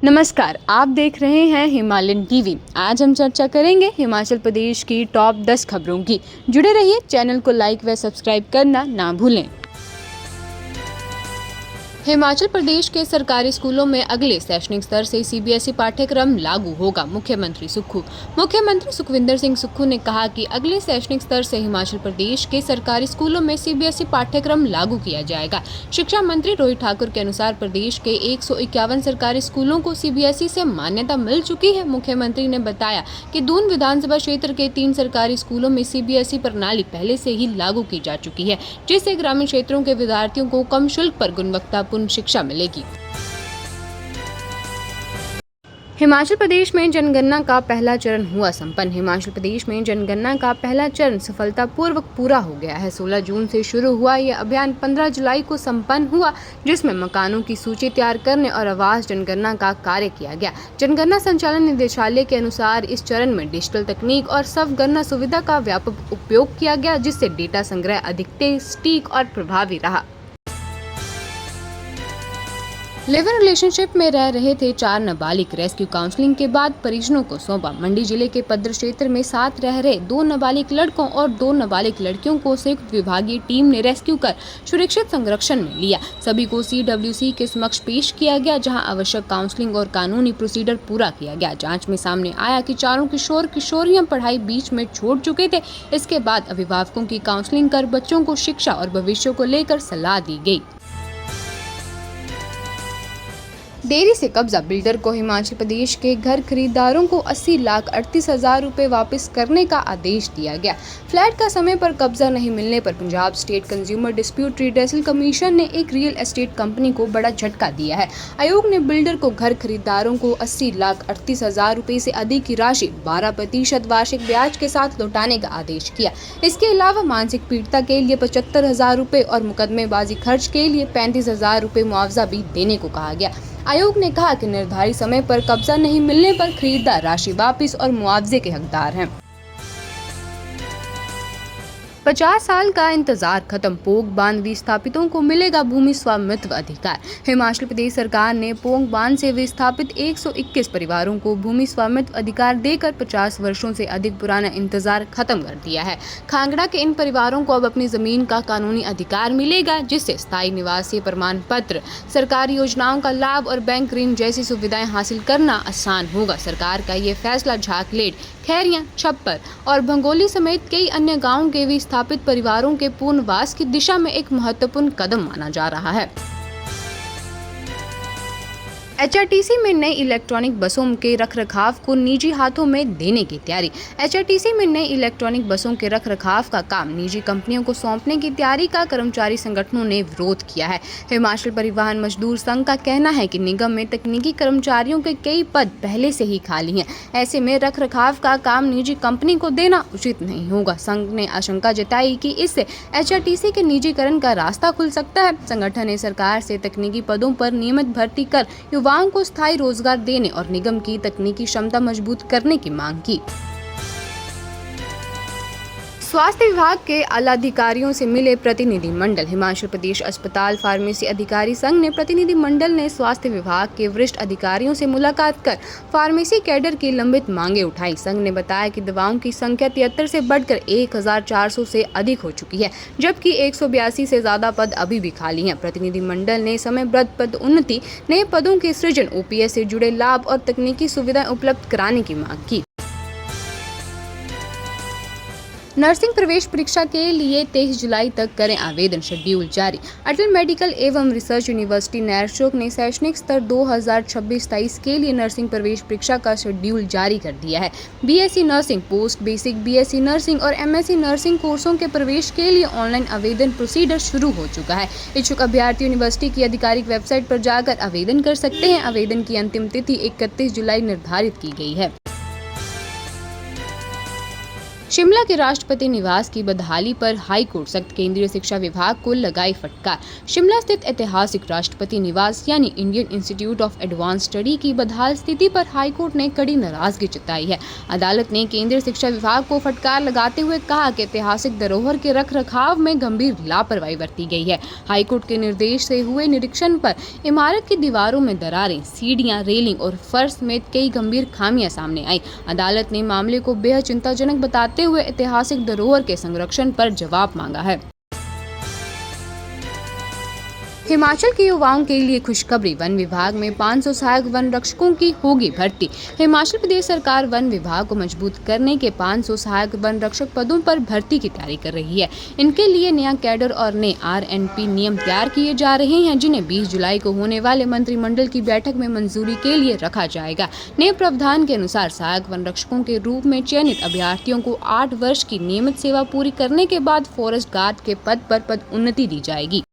नमस्कार, आप देख रहे हैं हिमालयन टीवी। आज हम चर्चा करेंगे हिमाचल प्रदेश की टॉप 10 खबरों की। जुड़े रहिए, चैनल को लाइक व सब्सक्राइब करना ना भूलें। हिमाचल प्रदेश के सरकारी स्कूलों में अगले शैक्षणिक स्तर से सीबीएसई पाठ्यक्रम लागू होगा। मुख्यमंत्री सुखविंदर सिंह सुक्खू ने कहा कि अगले शैक्षणिक स्तर से हिमाचल प्रदेश के सरकारी स्कूलों में सीबीएसई पाठ्यक्रम लागू किया जाएगा। शिक्षा मंत्री रोहित ठाकुर के अनुसार प्रदेश के 151 सरकारी स्कूलों को सीबीएसई से मान्यता मिल चुकी है। मुख्यमंत्री ने बताया कि दून विधानसभा क्षेत्र के 3 सरकारी स्कूलों में सीबीएसई प्रणाली पहले से ही लागू की जा चुकी है, जिससे ग्रामीण क्षेत्रों के विद्यार्थियों को कम शुल्क पर गुणवत्तापूर्ण शिक्षा मिलेगी। हिमाचल प्रदेश में जनगणना का पहला चरण हुआ संपन्न। हिमाचल प्रदेश में जनगणना का पहला चरण सफलतापूर्वक पूरा हो गया है। 16 जून से शुरू हुआ यह अभियान 15 जुलाई को संपन्न हुआ, जिसमें मकानों की सूची तैयार करने और आवास जनगणना का कार्य किया गया। जनगणना संचालन निदेशालय के अनुसार इस चरण में डिजिटल तकनीक और स्वगणना सुविधा का व्यापक उपयोग किया गया, जिससे डेटा संग्रह अधिक तेज, सटीक और प्रभावी रहा। लिव इन रिलेशनशिप में रह रहे थे 4 नाबालिग, रेस्क्यू काउंसलिंग के बाद परिजनों को सौंपा। मंडी जिले के पद्र क्षेत्र में साथ रह रहे 2 नाबालिग लड़कों और 2 नाबालिग लड़कियों को संयुक्त विभागीय टीम ने रेस्क्यू कर सुरक्षित संरक्षण में लिया। सभी को CWC के समक्ष पेश किया गया, जहां आवश्यक काउंसलिंग और कानूनी प्रोसीजर पूरा किया गया। जांच में सामने आया कि चारों किशोर किशोरियां पढ़ाई बीच में छोड़ चुके थे। इसके बाद अभिभावकों की काउंसलिंग कर बच्चों को शिक्षा और भविष्य को लेकर सलाह दी गई। देरी से कब्जा, बिल्डर को हिमाचल प्रदेश के घर खरीदारों को 80,38,000 रुपए वापस करने का आदेश दिया गया। फ्लैट का समय पर कब्जा नहीं मिलने पर Punjab state consumer dispute redressal commission ने एक रियल एस्टेट कंपनी को बड़ा झटका दिया है। आयोग ने बिल्डर को घर खरीदारों को 80,38,000 रुपए से अधिक की राशि 12% वार्षिक ब्याज के साथ लौटाने का आदेश किया। इसके अलावा मानसिक पीड़िता के लिए 75,000 रुपए और मुकदमेबाजी खर्च के लिए 35,000 रुपए मुआवजा भी देने को कहा गया। आयोग ने कहा कि निर्धारित समय पर कब्जा नहीं मिलने पर खरीदार राशि वापस और मुआवजे के हकदार हैं। 50 साल का इंतजार खत्म, पोंग बांध विस्थापितों को मिलेगा भूमि स्वामित्व अधिकार। हिमाचल प्रदेश सरकार ने पोंग बांध से विस्थापित 121 परिवारों को भूमि स्वामित्व अधिकार देकर 50 वर्षों से अधिक पुराना इंतजार खत्म कर दिया है। कांगड़ा के इन परिवारों को अब अपनी जमीन का कानूनी अधिकार मिलेगा, जिससे स्थायी निवासी प्रमाण पत्र, सरकारी योजनाओं का लाभ और बैंक ऋण जैसी सुविधाएं हासिल करना आसान होगा। सरकार का ये फैसला झाकलेट, खैरियां, छप्पर और भंगोली समेत कई अन्य गांवों के विस्थापित परिवारों के पुनर्वास की दिशा में एक महत्वपूर्ण कदम माना जा रहा है। HRTC में नई इलेक्ट्रॉनिक बसों के रखरखाव को निजी हाथों में देने की तैयारी। HRTC में नई इलेक्ट्रॉनिक बसों के रखरखाव का काम निजी कंपनियों को सौंपने की तैयारी का कर्मचारी संगठनों ने विरोध किया है। हिमाचल परिवहन मजदूर संघ का कहना है कि निगम में तकनीकी कर्मचारियों के कई पद पहले से ही खाली हैं। ऐसे में रखरखाव का काम निजी कंपनी को देना उचित नहीं होगा। संघ ने आशंका जताई कि इससे HRTC के निजीकरण का रास्ता खुल सकता है। संगठन ने सरकार से तकनीकी पदों पर नियमित भर्ती कर युवाओं को स्थायी रोजगार देने और निगम की तकनीकी क्षमता मजबूत करने की मांग की। स्वास्थ्य विभाग के आला अधिकारियों से मिले प्रतिनिधि मंडल। हिमाचल प्रदेश अस्पताल फार्मेसी अधिकारी संघ ने प्रतिनिधि मंडल ने स्वास्थ्य विभाग के वरिष्ठ अधिकारियों से मुलाकात कर फार्मेसी कैडर की लंबित मांगे उठाई। संघ ने बताया कि दवाओं की संख्या 73 से बढ़कर 1,400 से अधिक हो चुकी है, जबकि 182 से ज्यादा पद अभी भी खाली हैं। प्रतिनिधि मंडल ने समयबद्ध पदोन्नति, नए पदों के सृजन, OPS से जुड़े लाभ और तकनीकी सुविधाएं उपलब्ध कराने की मांग की। नर्सिंग प्रवेश परीक्षा के लिए 23 जुलाई तक करें आवेदन, शेड्यूल जारी। अटल मेडिकल एवं रिसर्च यूनिवर्सिटी नैरचौक ने शैक्षणिक स्तर 2026-23 के लिए नर्सिंग प्रवेश परीक्षा का शेड्यूल जारी कर दिया है। BSc nursing, post basic BSc nursing और MSc नर्सिंग कोर्सों के प्रवेश के लिए ऑनलाइन आवेदन प्रोसीजर शुरू हो चुका है। इच्छुक अभ्यर्थी यूनिवर्सिटी की आधिकारिक वेबसाइट पर जाकर आवेदन कर सकते हैं। आवेदन की अंतिम तिथि 31 जुलाई निर्धारित की गई है। शिमला के राष्ट्रपति निवास की बदहाली पर हाई कोर्ट सख्त, केंद्रीय शिक्षा विभाग को लगाई फटकार। शिमला स्थित ऐतिहासिक राष्ट्रपति निवास यानी Indian institute of advance study की बदहाल स्थिति पर हाई कोर्ट ने कड़ी नाराजगी जताई है। अदालत ने केंद्रीय शिक्षा विभाग को फटकार लगाते हुए कहा कि ऐतिहासिक धरोहर के रखरखाव में गंभीर लापरवाही बरती गई है। हाई कोर्ट के निर्देश से हुए निरीक्षण पर इमारत की दीवारों में दरारें, सीढ़ियां, रेलिंग और फर्श समेत कई गंभीर खामियां सामने आई। अदालत ने मामले को बेहद चिंताजनक बताते हुए ऐतिहासिक धरोहर के संरक्षण पर जवाब मांगा है। हिमाचल के युवाओं के लिए खुशखबरी, वन विभाग में 500 सहायक वन रक्षकों की होगी भर्ती। हिमाचल प्रदेश सरकार वन विभाग को मजबूत करने के 500 सहायक वन रक्षक पदों पर भर्ती की तैयारी कर रही है। इनके लिए नया कैडर और नए RNP नियम तैयार किए जा रहे हैं, जिन्हें 20 जुलाई को होने वाले मंत्रिमंडल की बैठक में मंजूरी के लिए रखा जाएगा। नए प्रावधान के अनुसार सहायक वन रक्षकों के रूप में चयनित अभ्यर्थियों को 8 वर्ष की नियमित सेवा पूरी करने के बाद फॉरेस्ट गार्ड के पद पर पदोन्नति दी जाएगी।